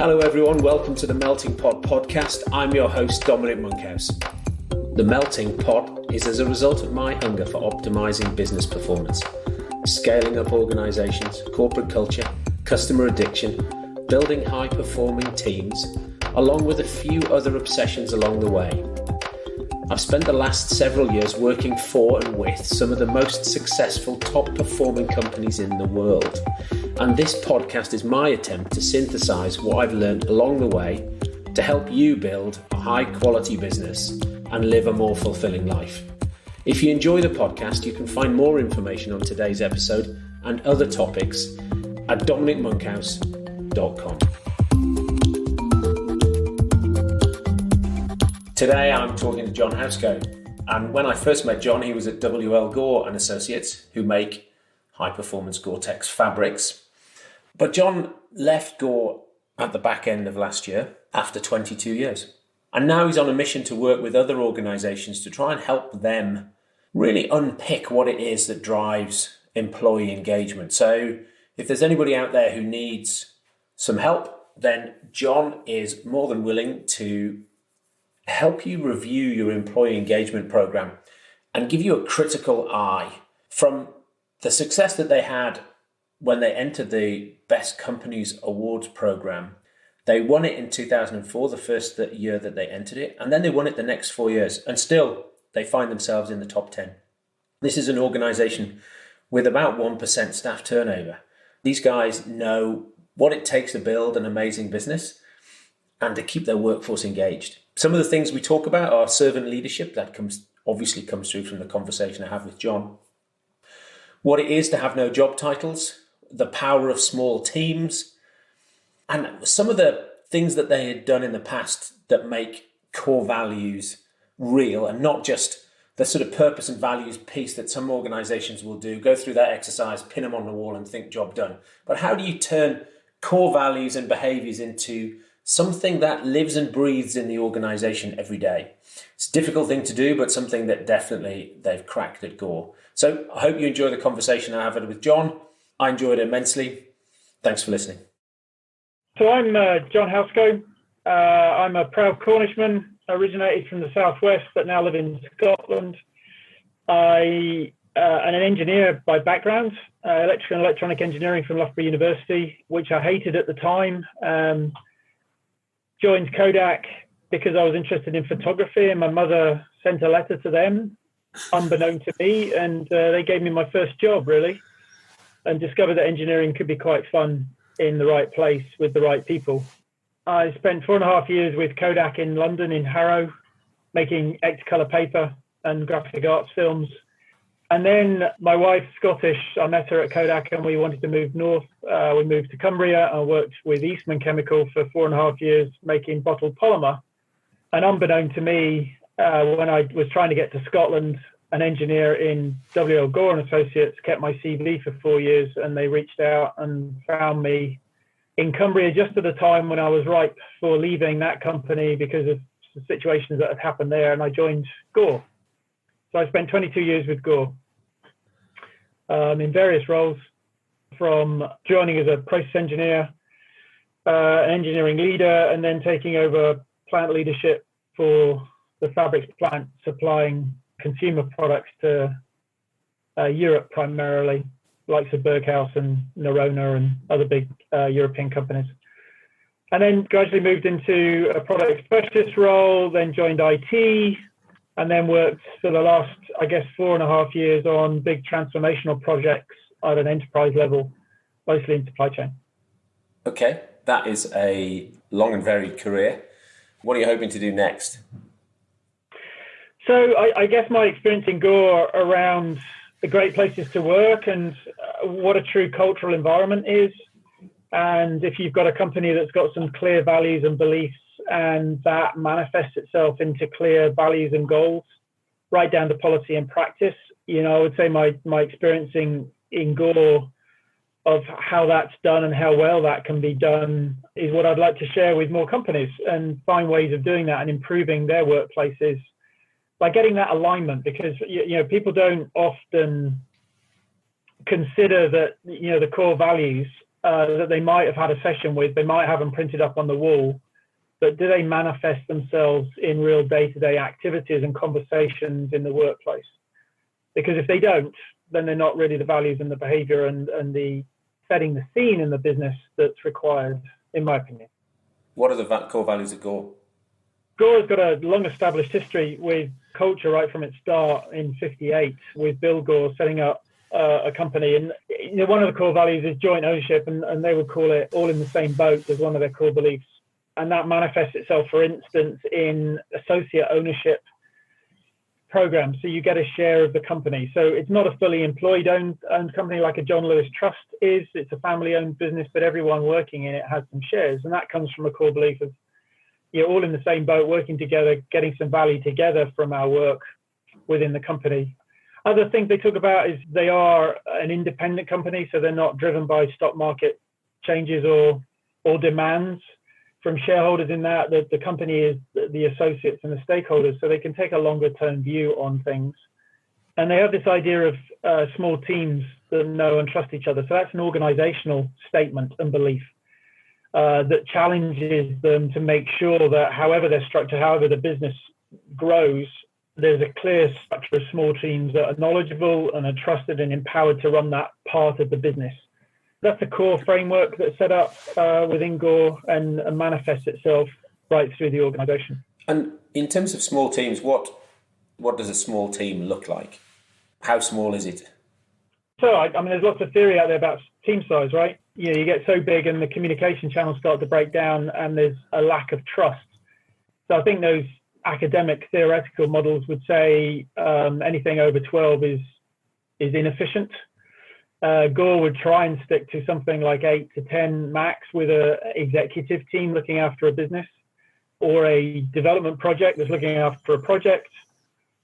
Hello everyone, welcome to the Melting Pot podcast. I'm your host, Dominic Monkhouse. The Melting Pot is as a result of my hunger for optimizing business performance, scaling up organizations, corporate culture, customer addiction, building high-performing teams, along with a few other obsessions along the way. I've spent the last several years working for and with some of the most successful, top-performing companies in the world. And this podcast is my attempt to synthesize what I've learned along the way to help you build a high-quality business and live a more fulfilling life. If you enjoy the podcast, you can find more information on today's episode and other topics at dominicmonkhouse.com. Today I'm talking to John Housego, and when I first met John, he was at W L Gore Associates, who make high-performance Gore-Tex fabrics. But John left Gore at the back end of last year after 22 years. And now he's on a mission to work with other organizations to try and help them really unpick what it is that drives employee engagement. So if there's anybody out there who needs some help, then John is more than willing to help you review your employee engagement program and give you a critical eye from the success that they had when they entered the Best Companies Awards program. They won it in 2004, the first year that they entered it, and then they won it the next 4 years, and still they find themselves in the top 10. This is an organization with about 1% staff turnover. These guys know what it takes to build an amazing business and to keep their workforce engaged. Some of the things we talk about are servant leadership. That obviously comes through from the conversation I have with John. What it is to have no job titles, the power of small teams, and some of the things that they had done in the past that make core values real and not just the sort of purpose and values piece that some organizations will do, go through that exercise, pin them on the wall and think job done. But how do you turn core values and behaviors into something that lives and breathes in the organization every day? It's a difficult thing to do, but something that definitely they've cracked at Gore. So I hope you enjoy the conversation I had with John. I enjoyed it immensely. Thanks for listening. So I'm John Housego. I'm a proud Cornishman, originated from the southwest, but now live in Scotland. I am an engineer by background, electrical and electronic engineering from Loughborough University, which I hated at the time. Joined Kodak because I was interested in photography, and my mother sent a letter to them, unbeknown to me, and they gave me my first job, really, and discovered that engineering could be quite fun in the right place with the right people. I spent 4.5 years with Kodak in London, in Harrow, making X-colour paper and graphic arts films. And then my wife's Scottish. I met her at Kodak and we wanted to move north. We moved to Cumbria. I worked with Eastman Chemical for 4.5 years, making bottled polymer. And unbeknown to me, when I was trying to get to Scotland, an engineer in W L Gore Associates kept my CV for 4 years, and they reached out and found me in Cumbria just at the time when I was ripe for leaving that company because of the situations that had happened there, and I joined Gore. So I spent 22 years with Gore in various roles, from joining as a process engineer, an engineering leader, and then taking over plant leadership for the fabrics plant, supplying consumer products to Europe primarily, likes of Berghaus and Nerona and other big European companies. And then gradually moved into a product specialist role, then joined IT, and then worked for the last, 4.5 years on big transformational projects at an enterprise level, mostly in supply chain. Okay, that is a long and varied career. What are you hoping to do next? So I guess my experience in Gore around the great places to work and what a true cultural environment is. And if you've got a company that's got some clear values and beliefs, and that manifests itself into clear values and goals, right down to policy and practice, I would say my experience in Gore of how that's done and how well that can be done is what I'd like to share with more companies and find ways of doing that and improving their workplaces by getting that alignment, because people don't often consider that the core values that they might have had a session with, they might have them printed up on the wall, but do they manifest themselves in real day-to-day activities and conversations in the workplace? Because if they don't, then they're not really the values and the behavior and the setting the scene in the business that's required, in my opinion. What are the core values of Gore? Gore has got a long-established history with culture right from its start in '58, with Bill Gore setting up a company. And one of the core values is joint ownership, and they would call it all in the same boat as one of their core beliefs. And that manifests itself, for instance, in associate ownership programs. So you get a share of the company. So it's not a fully employed-owned company like a John Lewis Trust is. It's a family-owned business, but everyone working in it has some shares. And that comes from a core belief of all in the same boat, working together, getting some value together from our work within the company. Other things they talk about is they are an independent company, so they're not driven by stock market changes or demands from shareholders, in that the company is the associates and the stakeholders, so they can take a longer term view on things. And they have this idea of small teams that know and trust each other. So that's an organizational statement and belief that challenges them to make sure that however they're structured, however the business grows, there's a clear structure of small teams that are knowledgeable and are trusted and empowered to run that part of the business. That's a core framework that's set up within Gore and manifests itself right through the organization. And in terms of small teams, what does a small team look like? How small is it? So, I mean, there's lots of theory out there about team size, right? You get so big and the communication channels start to break down and there's a lack of trust. So I think those academic theoretical models would say anything over 12 is inefficient. Gore would try and stick to something like 8 to 10 max with an executive team looking after a business, or a development project that's looking after a project,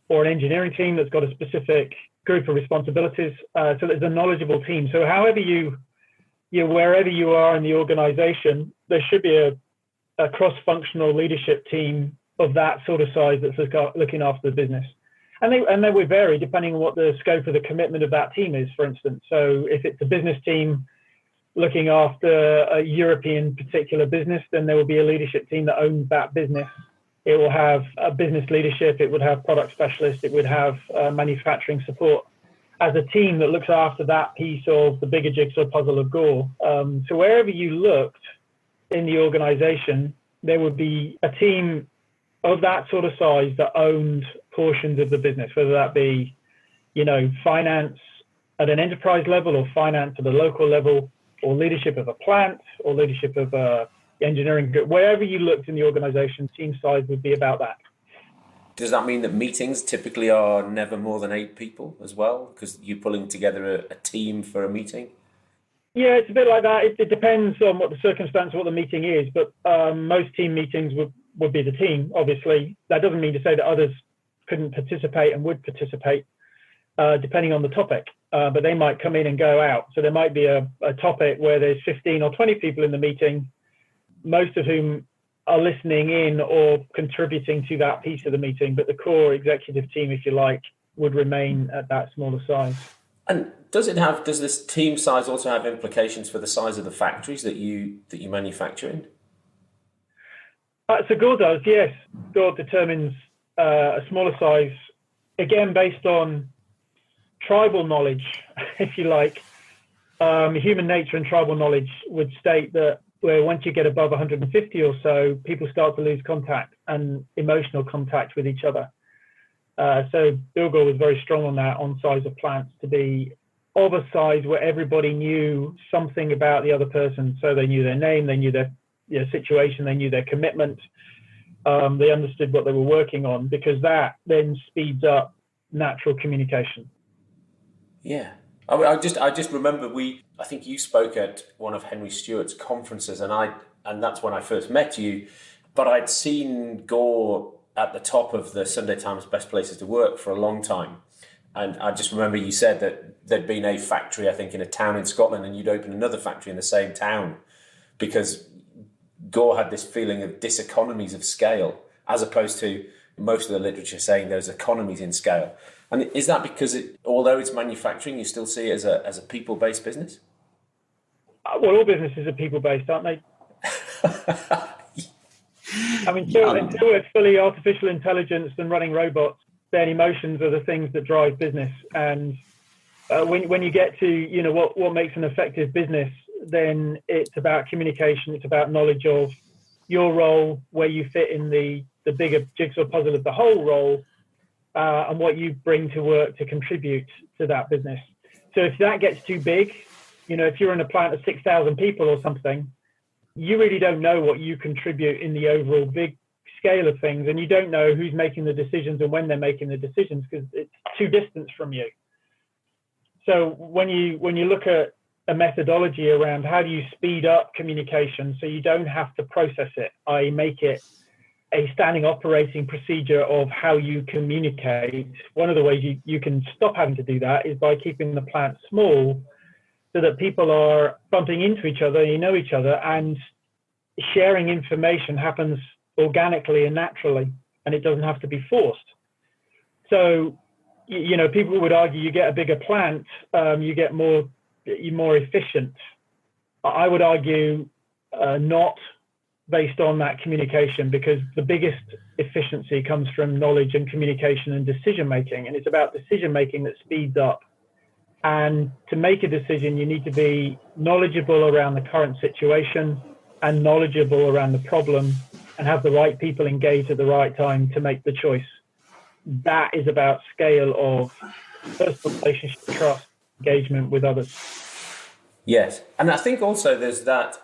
or an engineering team that's got a specific group of responsibilities. So there's a knowledgeable team. So however wherever you are in the organization, there should be a cross-functional leadership team of that sort of size that's looking after the business. And they would vary depending on what the scope of the commitment of that team is, for instance. So if it's a business team looking after a European particular business, then there will be a leadership team that owns that business. It will have a business leadership, it would have product specialists, it would have manufacturing support as a team that looks after that piece of the bigger jigsaw puzzle of Gore. So wherever you looked in the organization, there would be a team of that sort of size that owned portions of the business, whether that be, finance at an enterprise level, or finance at a local level, or leadership of a plant, or leadership of engineering. Wherever you looked in the organization, team size would be about that. Does that mean that meetings typically are never more than 8 people as well? Because you're pulling together a team for a meeting? Yeah, it's a bit like that. It depends on what the circumstance, what the meeting is, but most team meetings would be the team, obviously. That doesn't mean to say that others couldn't participate and would participate, depending on the topic. But they might come in and go out. So there might be a topic where there's 15 or 20 people in the meeting, most of whom are listening in or contributing to that piece of the meeting. But the core executive team, if you like, would remain at that smaller size. And does this team size also have implications for the size of the factories that you manufacture in? So Gore does, yes. Gore determines a smaller size, again, based on tribal knowledge, if you like. Human nature and tribal knowledge would state that once you get above 150 or so, people start to lose contact and emotional contact with each other. So Bill Gore was very strong on that, on size of plants, to be of a size where everybody knew something about the other person. So they knew their name, they knew their situation, they knew their commitment, they understood what they were working on, because that then speeds up natural communication. Yeah. I just remember I think you spoke at one of Henry Stewart's conferences, and that's when I first met you, but I'd seen Gore at the top of the Sunday Times Best Places to Work for a long time. And I just remember you said that there'd been a factory, I think, in a town in Scotland, and you'd open another factory in the same town, because Gore had this feeling of diseconomies of scale, as opposed to most of the literature saying there's economies in scale. And is that because although it's manufacturing, you still see it as a people-based business? Well, all businesses are people-based, aren't they? I mean, until it's fully artificial intelligence and running robots, then emotions are the things that drive business. And when you get to, what makes an effective business, then it's about communication. It's about knowledge of your role, where you fit in the bigger jigsaw puzzle of the whole role, and what you bring to work to contribute to that business. So if that gets too big, if you're in a plant of 6,000 people or something, you really don't know what you contribute in the overall big scale of things, and you don't know who's making the decisions and when they're making the decisions, because it's too distant from you. So when you look at a methodology around how do you speed up communication so you don't have to process it, i.e. make it a standing operating procedure of how you communicate, one of the ways you can stop having to do that is by keeping the plant small, so that people are bumping into each other, each other, and sharing information happens organically and naturally, and it doesn't have to be forced. So, people would argue you get a bigger plant, you're more efficient. I would argue not, based on that communication, because the biggest efficiency comes from knowledge and communication and decision making, and it's about decision making that speeds up. And to make a decision, you need to be knowledgeable around the current situation and knowledgeable around the problem, and have the right people engaged at the right time to make the choice. That is about scale of personal relationship, trust, engagement with others. Yes. And I think also there's that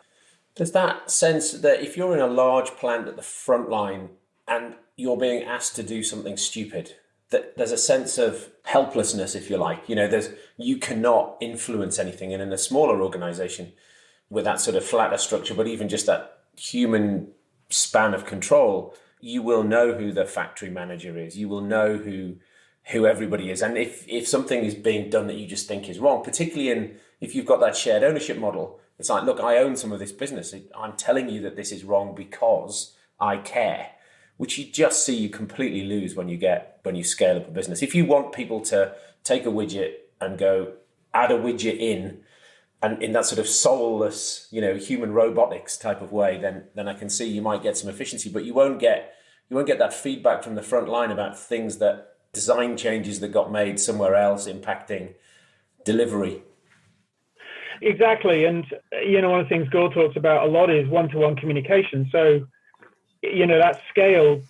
sense that if you're in a large plant at the front line and you're being asked to do something stupid, that there's a sense of helplessness, if you like. You cannot influence anything. And in a smaller organization with that sort of flatter structure, but even just that human span of control, you will know who the factory manager is. You will know who everybody is. And if something is being done that you just think is wrong, particularly if you've got that shared ownership model, it's like, look, I own some of this business. I'm telling you that this is wrong because I care, which you just see you completely lose when you scale up a business. If you want people to take a widget and go add a widget in, and in that sort of soulless, human robotics type of way, then I can see you might get some efficiency, but you won't get that feedback from the front line about things that design changes that got made somewhere else impacting delivery. Exactly. And, one of the things Gore talks about a lot is one-to-one communication. So, that scale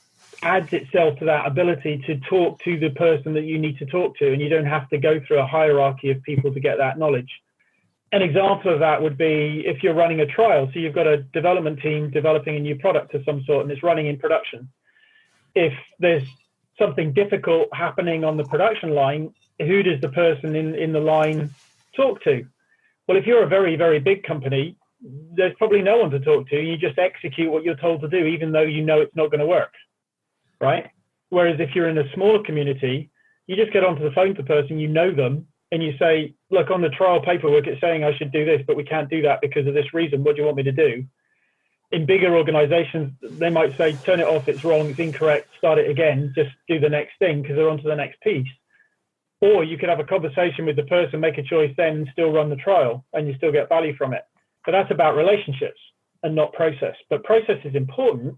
adds itself to that ability to talk to the person that you need to talk to, and you don't have to go through a hierarchy of people to get that knowledge. An example of that would be if you're running a trial. So you've got a development team developing a new product of some sort, and it's running in production. If there's something difficult happening on the production line, who does the person in the line talk to? Well, if you're a very, very big company, there's probably no one to talk to. You just execute what you're told to do, even though it's not going to work, right? Whereas if you're in a smaller community, you just get onto the phone to the person, them, and you say, look, on the trial paperwork, it's saying I should do this, but we can't do that because of this reason. What do you want me to do? In bigger organizations, they might say, turn it off, it's wrong, it's incorrect, start it again, just do the next thing because they're on to the next piece. Or you could have a conversation with the person, make a choice, then still run the trial, and you still get value from it. But that's about relationships and not process. But process is important.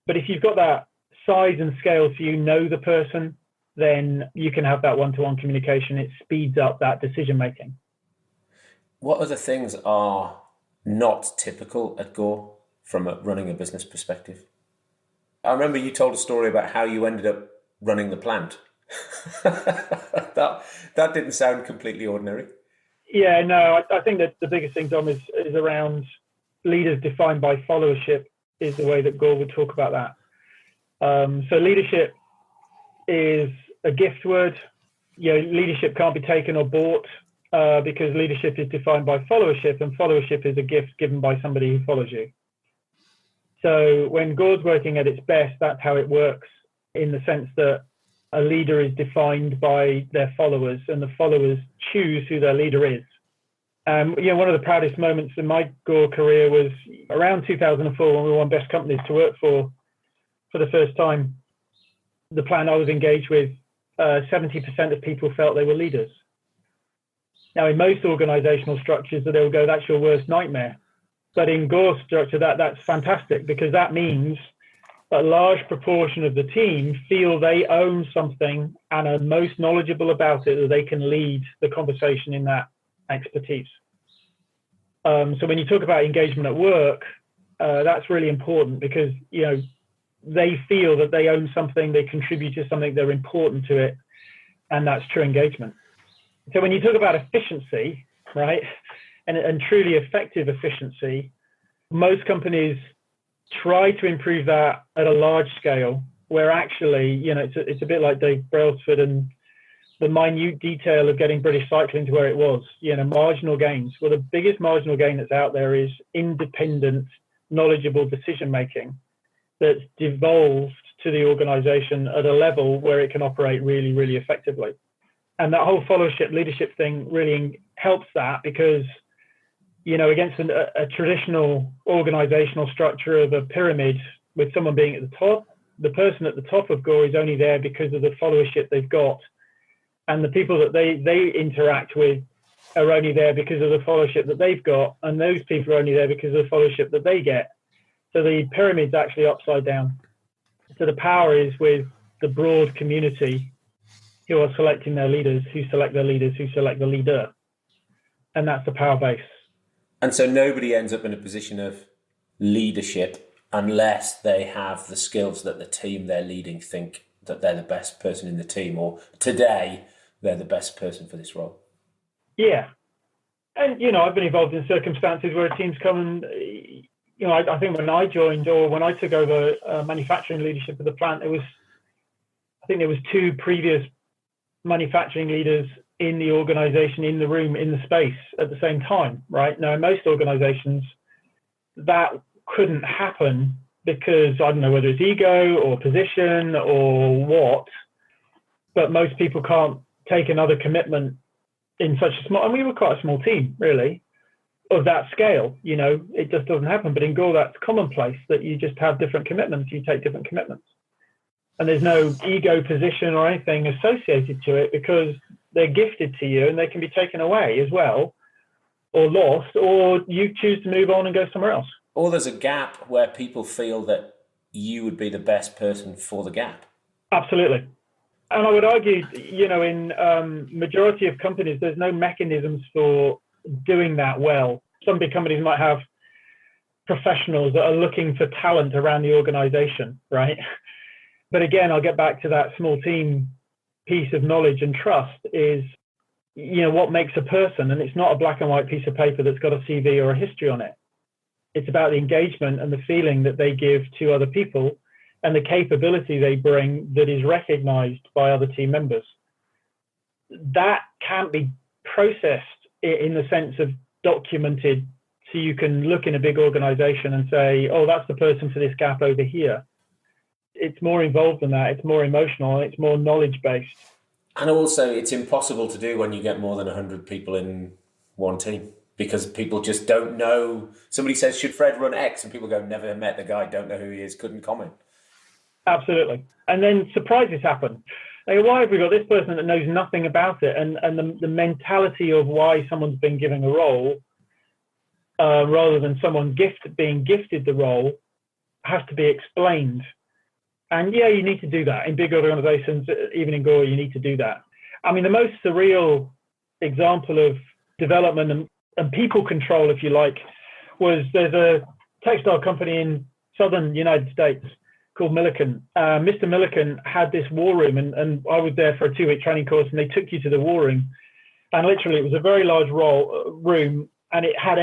But if you've got that size and scale so you know the person, then you can have that one-to-one communication. It speeds up that decision-making. What other things are not typical at Gore from running a business perspective? I remember you told a story about how you ended up running the plant. that didn't sound completely ordinary. Yeah, no, I think that the biggest thing, Dom, is around leaders defined by followership is the way that Gore would talk about that. So leadership is a gift word. Leadership can't be taken or bought because leadership is defined by followership, and followership is a gift given by somebody who follows you. So when Gore's working at its best, that's how it works, in the sense that a leader is defined by their followers, and the followers choose who their leader is. One of the proudest moments in my Gore career was around 2004 when we won Best Companies to Work for the first time. The plan I was engaged with, 70% of people felt they were leaders. Now, in most organizational structures, they'll go, that's your worst nightmare. But in Gore's structure, that's fantastic, because that means a large proportion of the team feel they own something and are most knowledgeable about it, that they can lead the conversation in that expertise. So when you talk about engagement at work, that's really important, because, you know, they feel that they own something, they contribute to something, they're important to it, and that's true engagement. So when you talk about efficiency, right, and truly effective efficiency, most companies try to improve that at a large scale, where actually, you know, it's a bit like Dave Brailsford and the minute detail of getting British cycling to where it was, you know, marginal gains. Well, the biggest marginal gain that's out there is independent, knowledgeable decision making that's devolved to the organization at a level where it can operate really, really effectively. And that whole followership leadership thing really helps that, because, you know, against a traditional organizational structure of a pyramid with someone being at the top, the person at the top of Gore is only there because of the followership they've got. And the people that they interact with are only there because of the followership that they've got. And those people are only there because of the followership that they get. So the pyramid's actually upside down. So the power is with the broad community who are selecting their leaders, who select their leaders, who select the leader. And that's the power base. And so nobody ends up in a position of leadership unless they have the skills that the team they're leading think that they're the best person in the team, or today they're the best person for this role. Yeah. And, you know, I've been involved in circumstances where teams come and, you know, I think when I joined, or when I took over manufacturing leadership of the plant, there was 2 previous manufacturing leaders in the organization, in the room, in the space at the same time, right? Now, in most organizations, that couldn't happen because, I don't know whether it's ego or position or what, but most people can't take another commitment in such a small, and we were quite a small team, really, of that scale. You know, it just doesn't happen. But in Gore, that's commonplace, that you just have different commitments, you take different commitments. And there's no ego, position or anything associated to it, because they're gifted to you and they can be taken away as well, or lost, or you choose to move on and go somewhere else. Or there's a gap where people feel that you would be the best person for the gap. Absolutely. And I would argue, you know, in majority of companies, there's no mechanisms for doing that well. Some big companies might have professionals that are looking for talent around the organization, right? But again, I'll get back to that small team piece of knowledge and trust is, you know, what makes a person. And it's not a black and white piece of paper that's got a CV or a history on it. It's about the engagement and the feeling that they give to other people and the capability they bring that is recognized by other team members. That can't be processed in the sense of documented, so you can look in a big organization and say, oh, that's the person for this gap over here. It's more involved than that. It's more emotional and it's more knowledge-based. And also, it's impossible to do when you get more than 100 people in one team, because people just don't know. Somebody says, should Fred run X? And people go, never met the guy, don't know who he is, couldn't comment. Absolutely. And then surprises happen. Like, why have we got this person that knows nothing about it? And the mentality of why someone's been given a role, rather than someone being gifted the role, has to be explained. And yeah, you need to do that in big organizations, even in Gore, you need to do that. I mean, the most surreal example of development and people control, if you like, was there's a textile company in southern United States called Milliken. Mr. Milliken had this war room, and I was there for a 2-week training course, and they took you to the war room. And literally, it was a very large room, and it had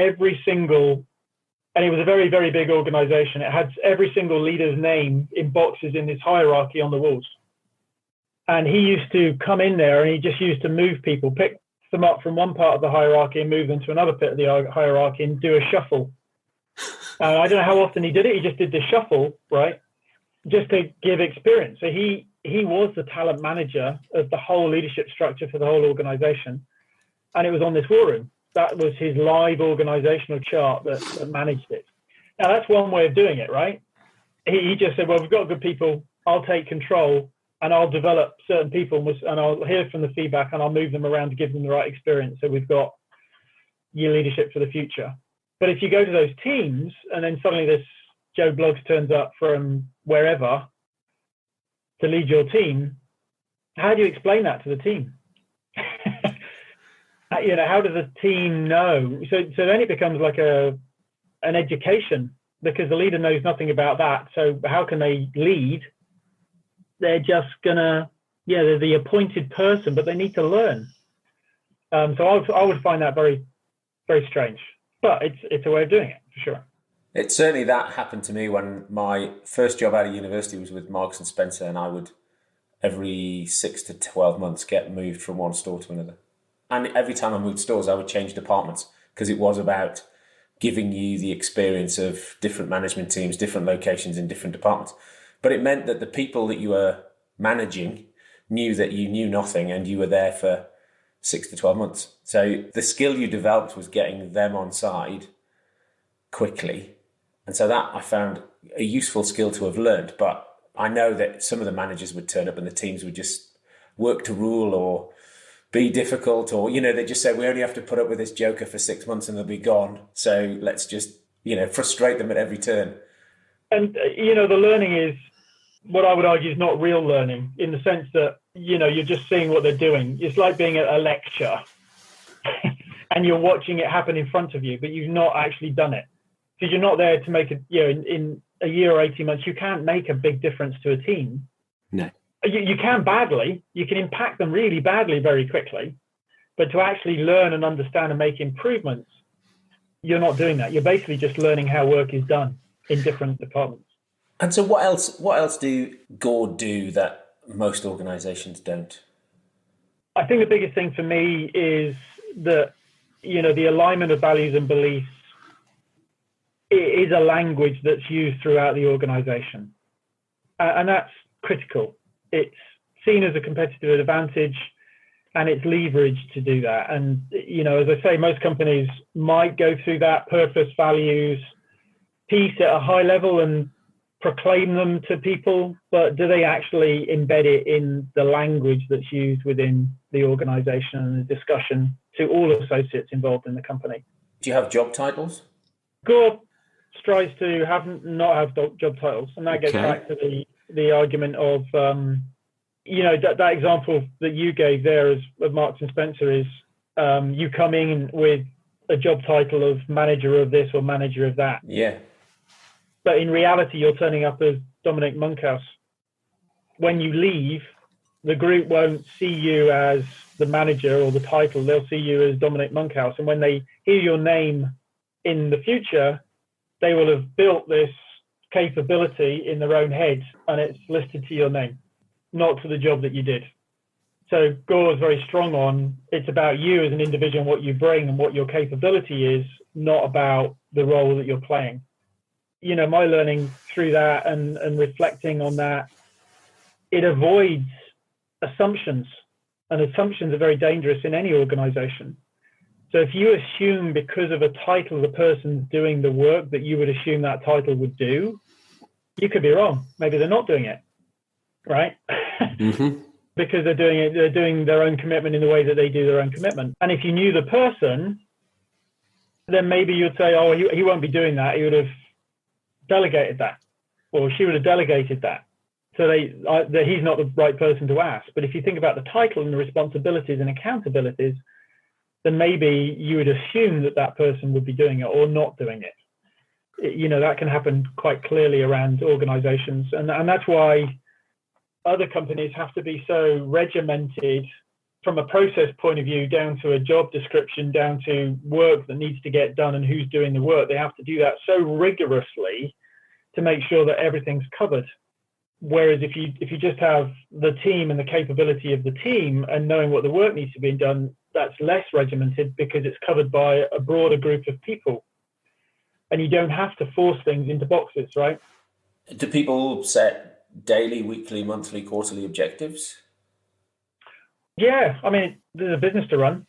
and it was a very, very big organization. It had every single leader's name in boxes in this hierarchy on the walls. And he used to come in there and he just used to move people, pick them up from one part of the hierarchy and move them to another bit of the hierarchy and do a shuffle. I don't know how often he did it. He just did the shuffle, right? Just to give experience. So he was the talent manager of the whole leadership structure for the whole organization. And it was on this war room. That was his live organizational chart that managed it. Now, that's one way of doing it, right? He just said, well, we've got good people. I'll take control. and I'll develop certain people, and I'll hear from the feedback, and I'll move them around to give them the right experience. So we've got year leadership for the future. But if you go to those teams, and then suddenly this Joe Bloggs turns up from wherever to lead your team, how do you explain that to the team? How does the team know? So then it becomes like an education, because the leader knows nothing about that. So how can they lead? They're just gonna, they're the appointed person, but they need to learn. So I would find that very, very strange, but it's a way of doing it for sure. It's certainly that happened to me when my first job out of university was with Marks and Spencer, and I would every 6 to 12 months get moved from one store to another. And every time I moved stores, I would change departments, because it was about giving you the experience of different management teams, different locations in different departments. But it meant that the people that you were managing knew that you knew nothing, and you were there for 6 to 12 months. So the skill you developed was getting them on side quickly. And so that I found a useful skill to have learned. But I know that some of the managers would turn up and the teams would just work to rule or be difficult, or, they just say, we only have to put up with this joker for 6 months and they'll be gone. So let's just, frustrate them at every turn. And, the learning is, what I would argue, is not real learning, in the sense that, you're just seeing what they're doing. It's like being at a lecture and you're watching it happen in front of you, but you've not actually done it. Because you're not there to make it, in a year or 18 months, you can't make a big difference to a team. No. You can badly. You can impact them really badly very quickly. But to actually learn and understand and make improvements, you're not doing that. You're basically just learning how work is done in different departments. And so what else do Gore do that most organizations don't? I think the biggest thing for me is that, the alignment of values and beliefs is a language that's used throughout the organization. And that's critical. It's seen as a competitive advantage, and it's leveraged to do that. And, as I say, most companies might go through that purpose, values piece at a high level and proclaim them to people, but do they actually embed it in the language that's used within the organization and the discussion to all associates involved in the company? Do you have job titles? Gore strives to not have job titles, and that gets back to the argument of that example that you gave there of Marks and Spencer is you come in with a job title of manager of this or manager of that. Yeah. But in reality, you're turning up as Dominic Monkhouse. When you leave, the group won't see you as the manager or the title. They'll see you as Dominic Monkhouse. And when they hear your name in the future, they will have built this capability in their own head, and it's listed to your name, not to the job that you did. So Gore is very strong on, it's about you as an individual, what you bring and what your capability is, not about the role that you're playing. My learning through that and reflecting on that, it avoids assumptions, and assumptions are very dangerous in any organization. So if you assume because of a title the person's doing the work that you would assume that title would do, you could be wrong. Maybe they're not doing it, right? Mm-hmm. Because they're doing their own commitment in the way that they do their own commitment. And if you knew the person, then maybe you'd say, oh, he won't be doing that. He would have delegated that, or she would have delegated that. So that he's not the right person to ask. But if you think about the title and the responsibilities and accountabilities, then maybe you would assume that person would be doing it or not doing it. That can happen quite clearly around organizations. And that's why other companies have to be so regimented from a process point of view, down to a job description, down to work that needs to get done and who's doing the work. They have to do that so rigorously to make sure that everything's covered. Whereas if you just have the team and the capability of the team and knowing what the work needs to be done, that's less regimented because it's covered by a broader group of people. And you don't have to force things into boxes, right? Do people set daily, weekly, monthly, quarterly objectives? Yeah, I mean, there's a business to run.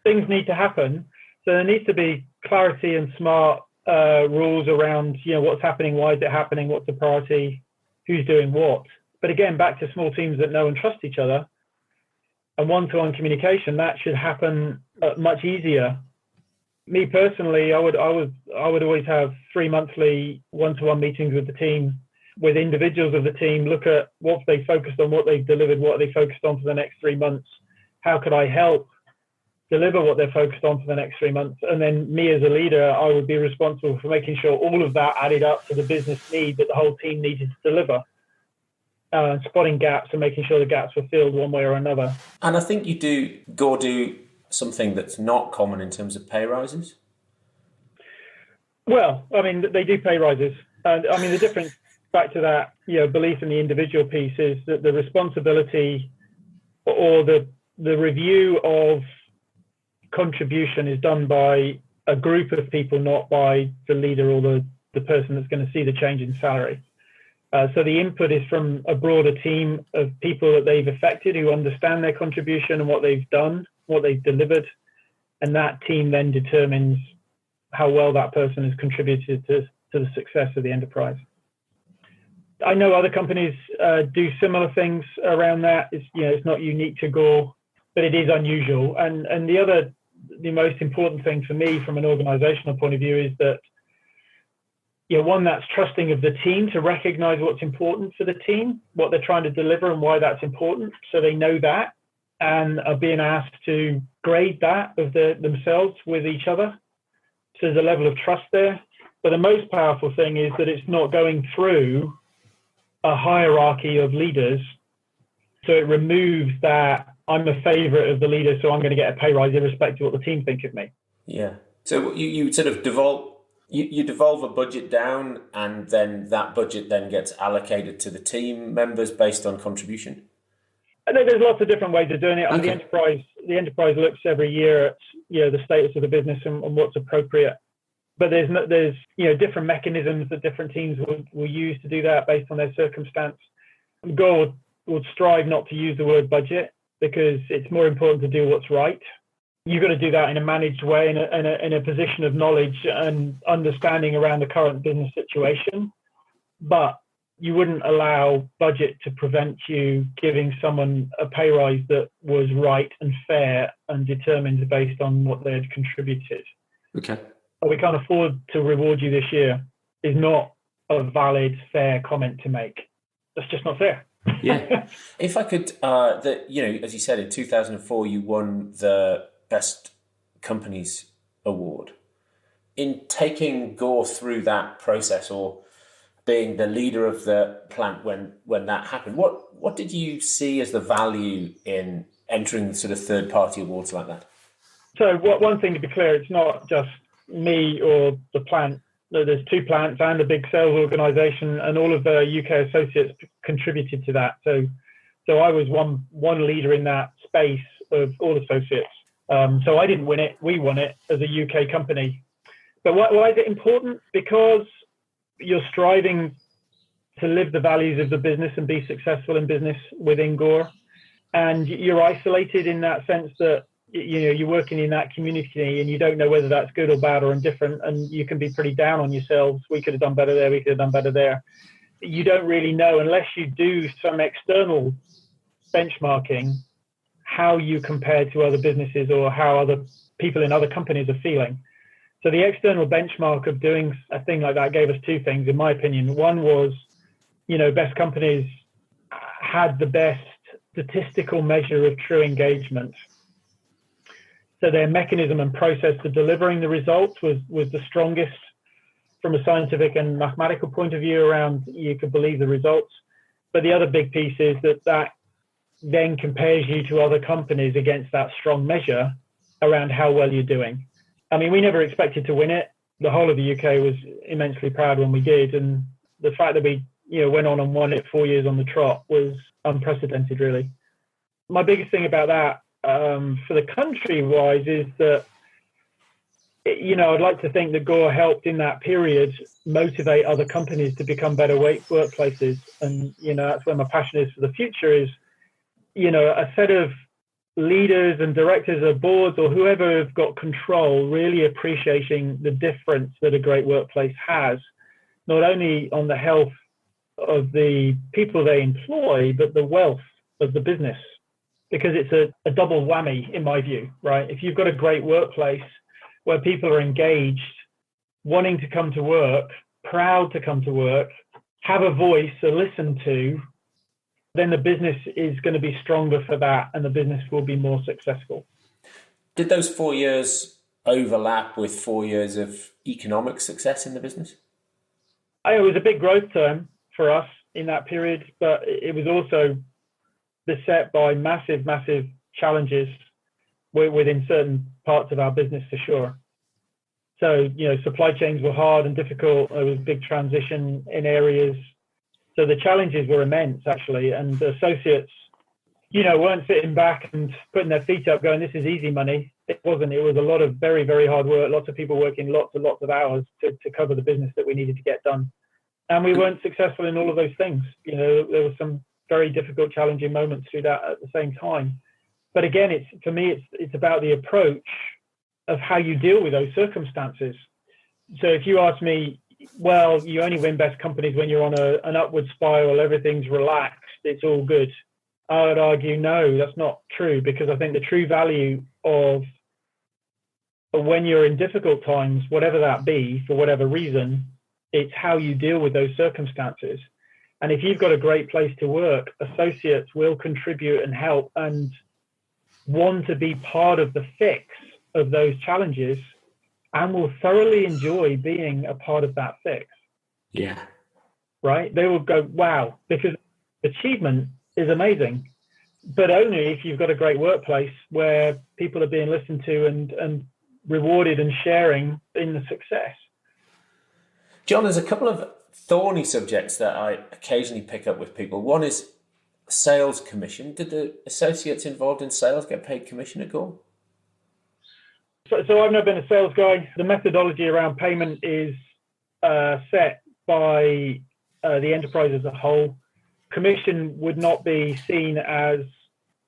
Things need to happen. So there needs to be clarity and smart rules around, what's happening, why is it happening, what's the priority, who's doing what. But again, back to small teams that know and trust each other, and one-to-one communication, that should happen much easier. Me personally, I would always have 3 monthly one-to-one meetings with the team, with individuals of the team, look at what they focused on, what they've delivered, what they focused on for the next 3 months. How could I help deliver what they're focused on for the next 3 months? And then me as a leader, I would be responsible for making sure all of that added up to the business need that the whole team needed to deliver. Spotting gaps and making sure the gaps were filled one way or another. And I think Gore do something that's not common in terms of pay rises. Well, I mean, they do pay rises. And I mean, the difference back to that, belief in the individual piece is that the responsibility or the review of contribution is done by a group of people, not by the leader or the person that's going to see the change in salary. So the input is from a broader team of people that they've affected, who understand their contribution and what they've done, what they've delivered. And that team then determines how well that person has contributed to the success of the enterprise. I know other companies do similar things around that. It's not unique to Gore, but it is unusual. And the most important thing for me from an organizational point of view is that, one that's trusting of the team to recognize what's important for the team, what they're trying to deliver and why that's important. So they know that and are being asked to grade that of themselves with each other. So there's a level of trust there. But the most powerful thing is that it's not going through a hierarchy of leaders. So it removes that I'm a favorite of the leader, so I'm going to get a pay rise irrespective of what the team think of me. Yeah. So you sort of devolve a budget down, and then that budget then gets allocated to the team members based on contribution? And there's lots of different ways of doing it. Okay. The enterprise looks every year at the status of the business and what's appropriate. But there's different mechanisms that different teams will use to do that based on their circumstance. Gore would strive not to use the word budget because it's more important to do what's right. You've got to do that in a managed way, in a position of knowledge and understanding around the current business situation. But you wouldn't allow budget to prevent you giving someone a pay rise that was right and fair and determined based on what they had contributed. Okay. We can't afford to reward you this year is not a valid, fair comment to make. That's just not fair. Yeah. If I could, as you said, in 2004, you won the Best Companies Award. In taking Gore through that process, or being the leader of the plant when that happened, what did you see as the value in entering the sort of third-party awards like that? So one thing to be clear, it's not just me or the plant. There's 2 plants and a big sales organisation, and all of the UK associates contributed to that. So I was one leader in that space of all associates. So I didn't win it. We won it as a UK company. But why is it important? Because you're striving to live the values of the business and be successful in business within Gore. And you're isolated in that sense that you're working in that community and you don't know whether that's good or bad or indifferent, and you can be pretty down on yourselves. We could have done better there, we could have done better there. You don't really know, unless you do some external benchmarking, how you compare to other businesses or how other people in other companies are feeling. So the external benchmark of doing a thing like that gave us 2 things, in my opinion. One was, Best Companies had the best statistical measure of true engagement. So their mechanism and process for delivering the results was the strongest from a scientific and mathematical point of view around you could believe the results. But the other big piece is that then compares you to other companies against that strong measure around how well you're doing. I mean, we never expected to win it. The whole of the UK was immensely proud when we did. And the fact that we went on and won it 4 years on the trot was unprecedented, really. My biggest thing about that, for the country wise, is that I'd like to think that Gore helped in that period motivate other companies to become better workplaces, and that's where my passion is for the future. Is a set of leaders and directors or boards or whoever have got control really appreciating the difference that a great workplace has, not only on the health of the people they employ, but the wealth of the business, because it's a double whammy in my view, right? If you've got a great workplace where people are engaged, wanting to come to work, proud to come to work, have a voice, are listened to, then the business is going to be stronger for that and the business will be more successful. Did those 4 years overlap with 4 years of economic success in the business? It was a big growth term for us in that period, but it was also beset by massive, massive challenges within certain parts of our business for sure. So, supply chains were hard and difficult. There was big transition in areas. So the challenges were immense, actually. And the associates, weren't sitting back and putting their feet up going, this is easy money. It wasn't. It was a lot of very, very hard work, lots of people working lots and lots of hours to cover the business that we needed to get done. And we weren't successful in all of those things. There were some very difficult, challenging moments through that at the same time. But again, for me, it's about the approach of how you deal with those circumstances. So if you ask me, well, you only win best companies when you're on an upward spiral, everything's relaxed, it's all good. I would argue, no, that's not true, because I think the true value of when you're in difficult times, whatever that be, for whatever reason, it's how you deal with those circumstances. And if you've got a great place to work, associates will contribute and help and want to be part of the fix of those challenges and will thoroughly enjoy being a part of that fix. Yeah. Right? They will go, wow, because achievement is amazing, but only if you've got a great workplace where people are being listened to and rewarded and sharing in the success. John, there's a couple of thorny subjects that I occasionally pick up with people. One is sales commission. Did the associates involved in sales get paid commission at Gore? So I've never been a sales guy. The methodology around payment is set by the enterprise as a whole. Commission would not be seen as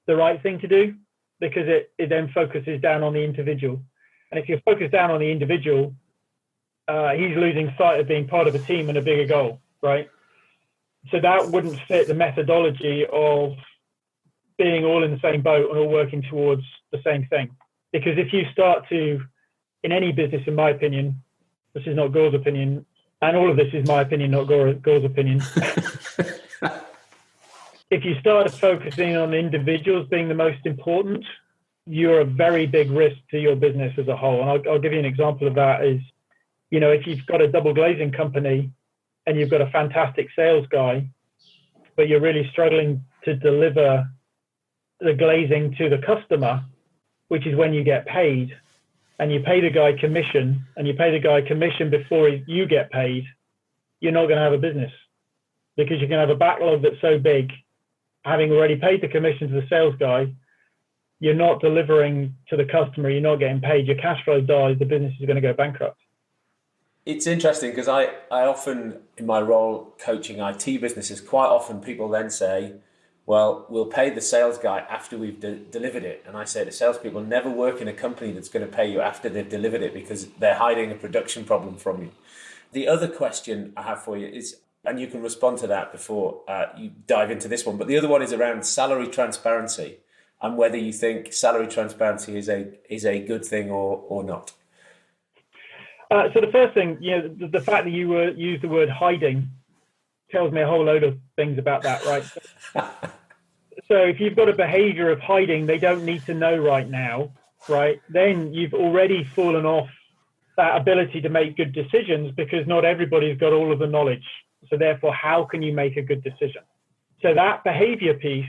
the right thing to do because it then focuses down on the individual. And if you're focused down on the individual, he's losing sight of being part of a team and a bigger goal, right? So that wouldn't fit the methodology of being all in the same boat and all working towards the same thing. Because if you start to, in any business, in my opinion, this is not Gore's opinion, and all of this is my opinion, not Gore's opinion. If you start focusing on individuals being the most important, you're a very big risk to your business as a whole. And I'll give you an example of that is, if you've got a double glazing company and you've got a fantastic sales guy, but you're really struggling to deliver the glazing to the customer, which is when you get paid, and you pay the guy commission, and you pay the guy commission before you get paid, you're not going to have a business because you're going to have a backlog that's so big, having already paid the commission to the sales guy, you're not delivering to the customer, you're not getting paid, your cash flow dies, the business is going to go bankrupt. It's interesting because I often, in my role coaching IT businesses, quite often people then say, well, we'll pay the sales guy after we've delivered it. And I say to salespeople, never work in a company that's going to pay you after they've delivered it because they're hiding a production problem from you. The other question I have for you is, and you can respond to that before you dive into this one, but the other one is around salary transparency and whether you think salary transparency is a good thing or not. So the first thing, the fact that you used the word hiding tells me a whole load of things about that, right? So if you've got a behavior of hiding, they don't need to know right now, right? Then you've already fallen off that ability to make good decisions because not everybody's got all of the knowledge. So therefore, how can you make a good decision? So that behavior piece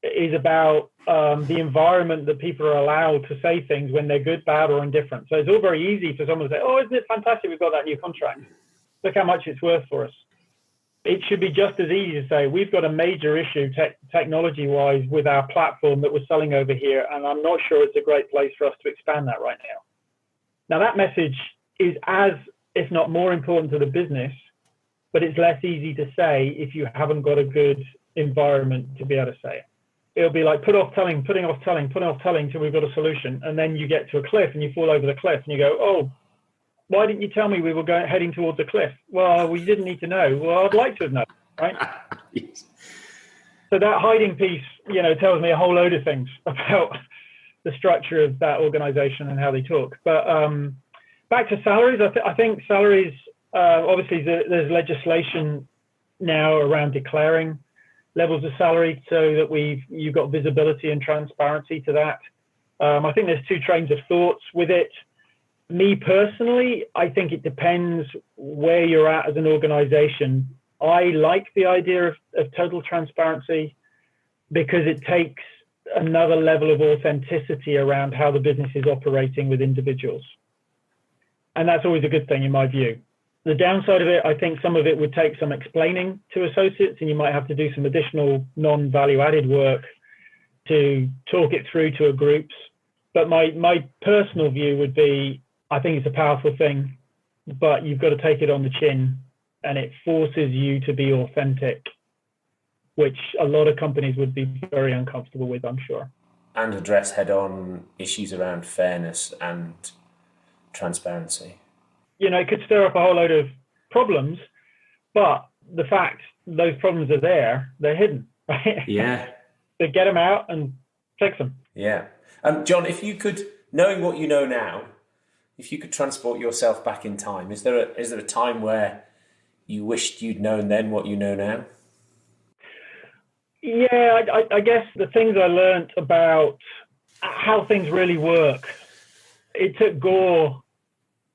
is about the environment that people are allowed to say things when they're good, bad, or indifferent. So it's all very easy for someone to say, oh, isn't it fantastic we've got that new contract? Look how much it's worth for us. It should be just as easy to say, we've got a major issue technology-wise with our platform that we're selling over here, and I'm not sure it's a great place for us to expand that right now. Now, that message is as, if not more important to the business, but it's less easy to say if you haven't got a good environment to be able to say it. It'll be like putting off telling till we've got a solution, and then you get to a cliff and you fall over the cliff and you go, oh, why didn't you tell me we were heading towards a cliff? Well, we didn't need to know. Well, I'd like to have known. right? Yes. So that hiding piece, tells me a whole load of things about the structure of that organization and how they talk. But back to salaries, I think salaries, obviously there's legislation now around declaring levels of salary so that you've got visibility and transparency to that. I think there's two trains of thoughts with it. Me personally, I think it depends where you're at as an organization. I like the idea of total transparency because it takes another level of authenticity around how the business is operating with individuals. And that's always a good thing in my view. The downside of it, I think some of it would take some explaining to associates, and you might have to do some additional non-value added work to talk it through to a groups. But my personal view would be, I think it's a powerful thing, but you've got to take it on the chin, and it forces you to be authentic, which a lot of companies would be very uncomfortable with, I'm sure. And address head-on issues around fairness and transparency. It could stir up a whole load of problems, but the fact those problems are there, they're hidden, right? Yeah. So get them out and fix them. Yeah. John, if you could, knowing what you know now, if you could transport yourself back in time, is there a time where you wished you'd known then what you know now? Yeah, I guess the things I learned about how things really work, it took Gore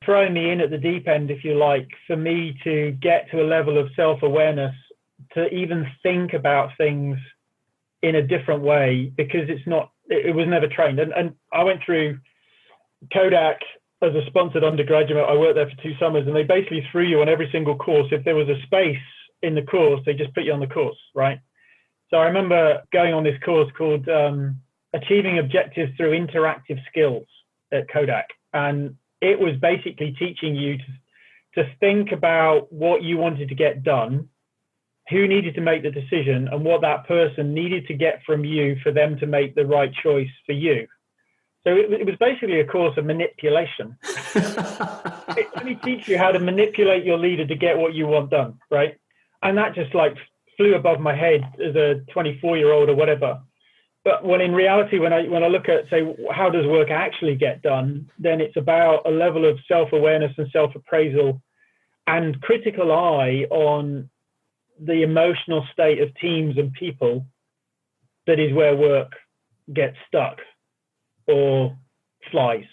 throwing me in at the deep end, if you like, for me to get to a level of self-awareness to even think about things in a different way, because it was never trained. And I went through Kodak as a sponsored undergraduate. I worked there for 2 summers, and they basically threw you on every single course. If there was a space in the course, they just put you on the course, right? So I remember going on this course called Achieving Objectives Through Interactive Skills at Kodak. And it was basically teaching you to think about what you wanted to get done, who needed to make the decision, and what that person needed to get from you for them to make the right choice for you. So it was basically a course of manipulation. Let me teach you how to manipulate your leader to get what you want done, right? And that just flew above my head as a 24-year-old or whatever. But when in reality, when I look at, say, how does work actually get done, then it's about a level of self-awareness and self-appraisal and critical eye on the emotional state of teams and people. That is where work gets stuck or flies.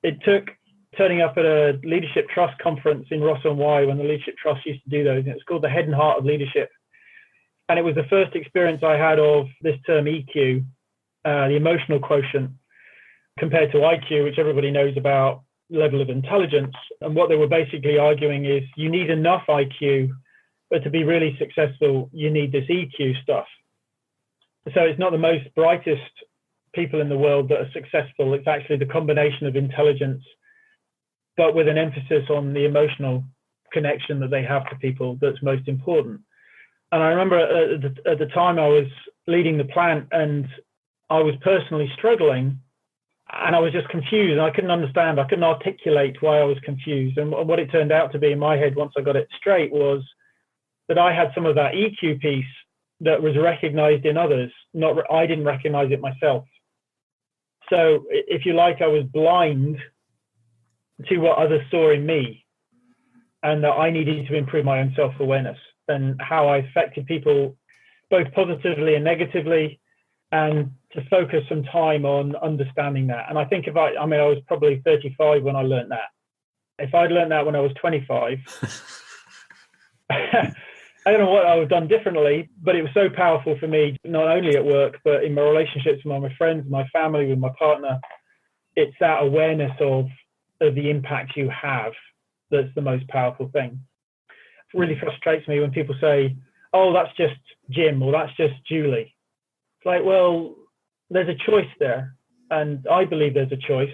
It took turning up at a Leadership Trust conference in Ross and Y when the Leadership Trust used to do those, and it's called the Head and Heart of Leadership. And it was the first experience I had of this term EQ, the emotional quotient, compared to IQ, which everybody knows about, level of intelligence. And what they were basically arguing is you need enough IQ, but to be really successful, you need this EQ stuff. So it's not the most brightest people in the world that are successful. It's actually the combination of intelligence, but with an emphasis on the emotional connection that they have to people that's most important. And I remember at the time I was leading the plant and I was personally struggling, and I was just confused, and I couldn't understand. I couldn't articulate why I was confused. And what it turned out to be in my head once I got it straight was that I had some of that EQ piece that was recognized in others. I didn't recognize it myself. So if you like, I was blind to what others saw in me, and that I needed to improve my own self-awareness and how I affected people both positively and negatively, and to focus some time on understanding that. And I think I was probably 35 when I learned that. If I'd learned that when I was 25, I don't know what I would have done differently, but it was so powerful for me, not only at work, but in my relationships with my friends, my family, with my partner. It's that awareness of the impact you have that's the most powerful thing. It really frustrates me when people say, oh, that's just Jim, or that's just Julie. It's like, well, there's a choice there. And I believe there's a choice.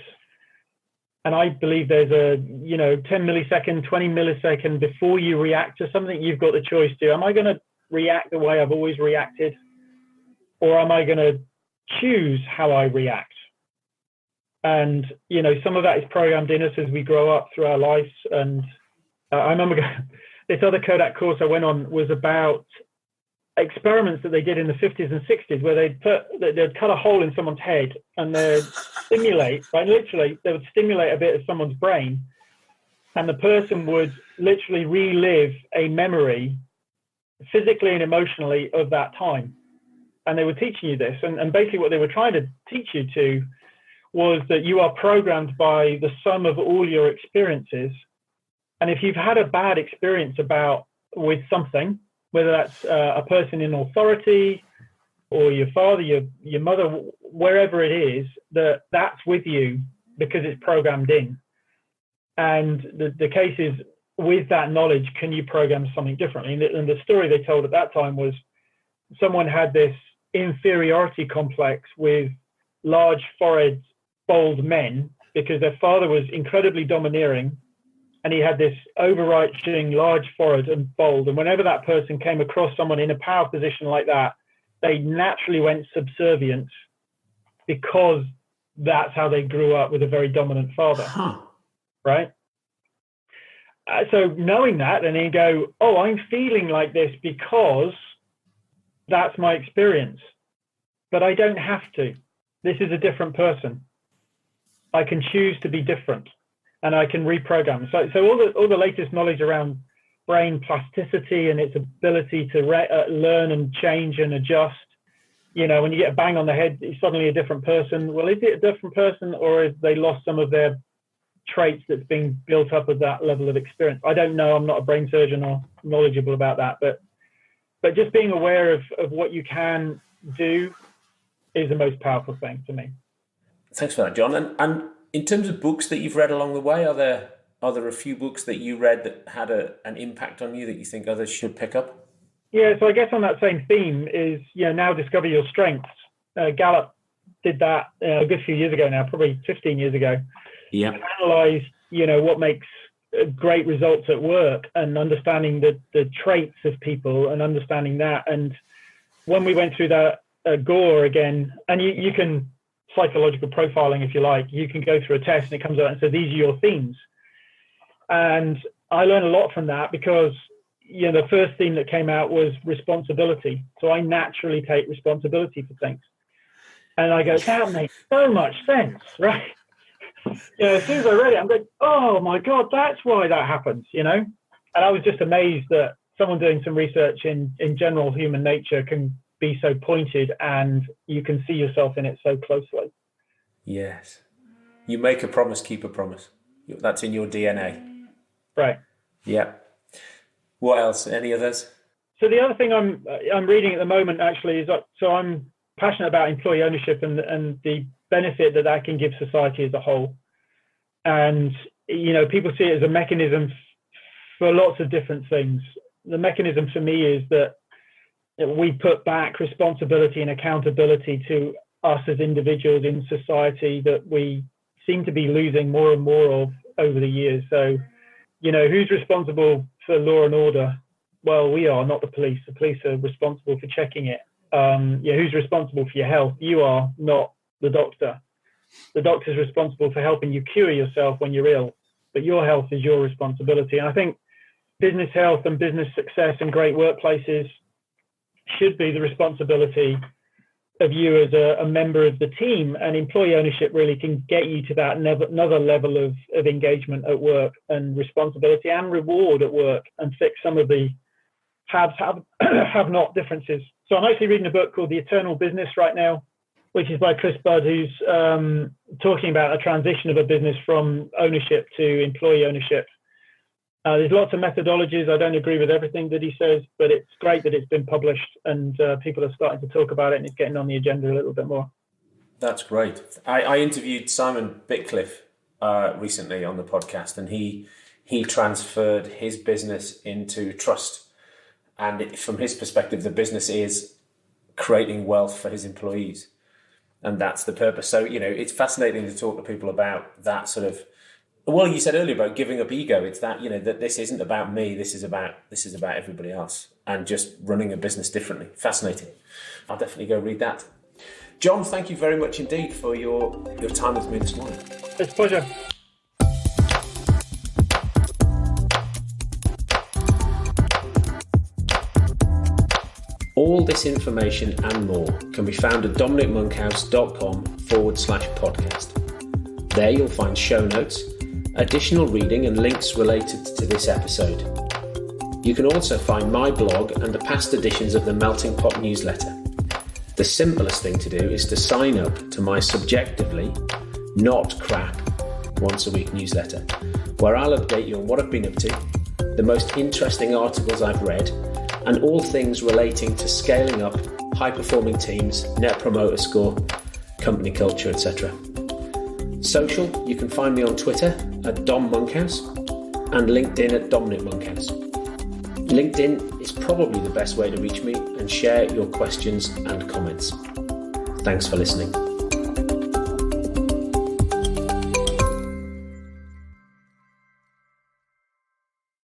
And I believe there's a, 10 millisecond, 20 millisecond before you react to something, you've got the choice to, am I going to react the way I've always reacted? Or am I going to choose how I react? And, some of that is programmed in us as we grow up through our lives. And I remember this other Kodak course I went on was about experiments that they did in the 50s and 60s where they'd cut a hole in someone's head and they'd stimulate, right? Literally, they would stimulate a bit of someone's brain, and the person would literally relive a memory physically and emotionally of that time. And they were teaching you this. And basically what they were trying to teach you to was that you are programmed by the sum of all your experiences. And if you've had a bad experience with something, whether that's a person in authority or your father, your mother, wherever it is, that's with you because it's programmed in. And the case is, with that knowledge, can you program something differently? And the story they told at that time was someone had this inferiority complex with large forehead, bold men because their father was incredibly domineering, and he had this overarching large forehead and bold. And whenever that person came across someone in a power position like that, they naturally went subservient because that's how they grew up with a very dominant father. Right? So knowing that, and then go, oh, I'm feeling like this because that's my experience. But I don't have to. This is a different person. I can choose to be different, and I can reprogram. So all the latest knowledge around brain plasticity and its ability to learn and change and adjust. You know, when you get a bang on the head, it's suddenly a different person. Well, is it a different person, or have they lost some of their traits that's being built up at that level of experience? I don't know. I'm not a brain surgeon or knowledgeable about that, but just being aware of what you can do is the most powerful thing to me. Thanks for that, John. And in terms of books that you've read along the way, are there a few books that you read that had an impact on you that you think others should pick up? Yeah, so I guess on that same theme is, now discover your strengths. Gallup did that a good few years ago now, probably 15 years ago. Yeah. Analyze, what makes great results at work, and understanding the traits of people and understanding that. And when we went through that Gore again, and you can psychological profiling if you like, you can go through a test and it comes out and says these are your themes. And I learned a lot from that because the first theme that came out was responsibility. So I naturally take responsibility for things, and I go, that makes so much sense, right? As soon as I read it, I'm going, oh my God, that's why that happens, And I was just amazed that someone doing some research in general human nature can be so pointed, and you can see yourself in it so closely. Yes. You make a promise, keep a promise. That's in your DNA. Right. Yeah. What else? Any others? So the other thing I'm reading at the moment actually is, so I'm passionate about employee ownership and the benefit that can give society as a whole. And, people see it as a mechanism for lots of different things. The mechanism for me is that we put back responsibility and accountability to us as individuals in society that we seem to be losing more and more of over the years. So, who's responsible for law and order? Well, we are, not the police. The police are responsible for checking it. Who's responsible for your health? You are, not the doctor. The doctor's responsible for helping you cure yourself when you're ill, but your health is your responsibility. And I think business health and business success and great workplaces should be the responsibility of you as a member of the team, and employee ownership really can get you to that another level of engagement at work and responsibility and reward at work, and fix some of the have not differences. So I'm actually reading a book called The Eternal Business right now, which is by Chris Budd, who's talking about a transition of a business from ownership to employee ownership. There's lots of methodologies. I don't agree with everything that he says, but it's great that it's been published and people are starting to talk about it, and it's getting on the agenda a little bit more. That's great. I interviewed Simon Bitcliffe recently on the podcast, and he transferred his business into trust. And from his perspective, the business is creating wealth for his employees. And that's the purpose. So, it's fascinating to talk to people about that sort of, well, you said earlier about giving up ego. It's that, that this isn't about me. This is about everybody else, and just running a business differently. Fascinating. I'll definitely go read that. John, thank you very much indeed for your time with me this morning. It's a pleasure. All All this information and more can be found at dominicmonkhouse.com/podcast. There you'll find show notes, additional reading and links related to this episode. You can also find my blog and the past editions of the Melting Pot newsletter. The simplest thing to do is to sign up to my subjectively not crap once a week newsletter, where I'll update you on what I've been up to, the most interesting articles I've read, and all things relating to scaling up, high-performing teams, net promoter score, company culture, etc. Social, you can find me on Twitter at Dom Monkhouse and LinkedIn at Dominic Monkhouse. LinkedIn is probably the best way to reach me and share your questions and comments. Thanks for listening.